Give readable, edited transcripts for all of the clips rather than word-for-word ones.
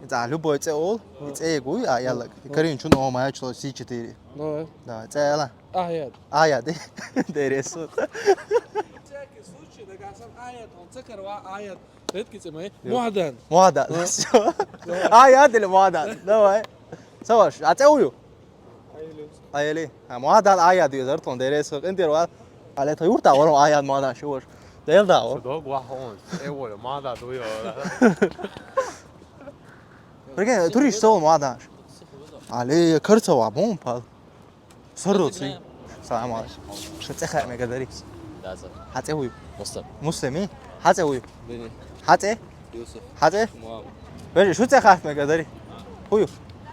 за любой цеол, цегуй, а я лак. Карин чун о моя чло C4. Давай. Да, цела. Аят. Аят. Дересу. всякий случай, доказан аят, он цикрва аят. Редки цемей. Муадан. Муадан. Всё. Аят или муадан? Давай. Саваш, а цеую. Ayeli. Muadan ayaa diyor ton dereso. Entir var. Ale to yurta var ayaa muadan şu var. Değil da o. Đó quá hôn, em vừa là má ta tôi rồi. Porque turiş sol muadan. Ale kırsa var bom pal. Sarısı. Selam aleyküm. Şu tıkha mı kadar iks. لازم Hate uyu. مصطفى Muslimi. Hate uyu. بني Hate. يوسف Hate. مؤمن Böyle şu tıkha mı kadar. Uyu.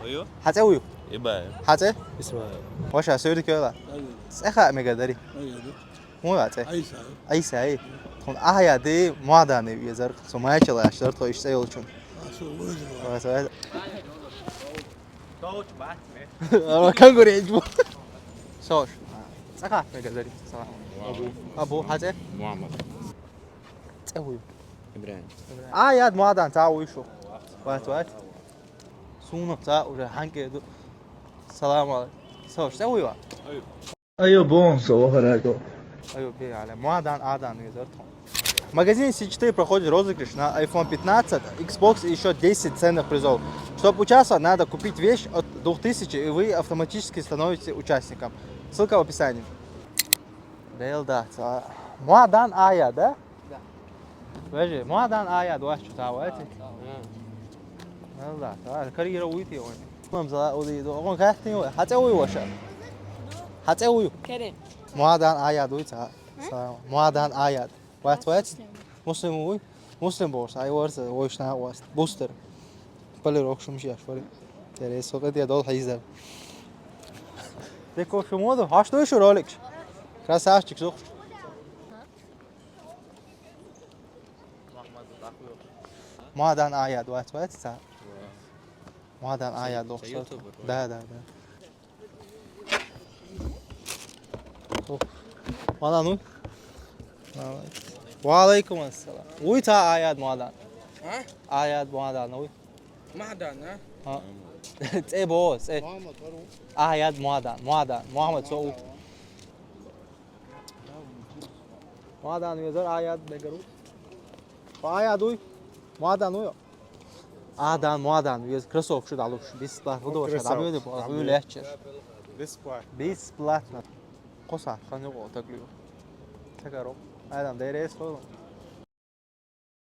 ايوه Hate uyu. ابراهيم Hate. اسماعيل Başa söyledik öyle. ايوه Tıkha mı kadar. ايوه Mu hate. عيسى Ay say. Ton ayaa de muadan ev yazar. Somaya çalışlar to işte yol için. شو وجهه بس هذا انا كان قريب صوش سقف مقدري صراحه ابو حاجه محمد تسوي ابراهيم ياد ما دان تاوي شو وات سونو تا ولا حنكه السلام عليكم صوش تسوي وا ايوه بون صباح الخير. ايوه بي على ما дан адан визартом. В магазине C4 проходит розыгрыш на iPhone 15, Xbox и еще 10 ценных призов. Чтобы участвовать, надо купить вещь от 2000, и вы автоматически становитесь участником. Ссылка в описании. Белда. Муадан ая, да? Да. Вежи, муадан ая, дуаш чутава, эти? Белда. Карьера уйти он. Мам за уйти. Он кахтин уй. Хате уй ваша. Хате уй. كريم Muadan ayad uyta. Muadan ayad. What? Muslim uy. Muslim boss. I was oyshna was. Booster. Balir okşumuş yaş var. Tere sokat ya dol hayızlar. Deko okşumodu. Haşto şu rolik. Krasavчик zok. Muadan ayad. What? Muadan ayad. Да. Muadan uy. وعليكم السلام. ويتا آيات معدن. ها آيات معدن وي. معدن ها ها. إيه بوس إيه. آيات معدن محمد سو. معدن يزر آيات بقرو. آيات وي. معدن وي. آدم معدن يز كرسوف شو دالوش. بس لا هدو شو دالوش ده بقى وي لهشر. بس بلات. قصة خانه قو تقليو. تكرو. Adam, there is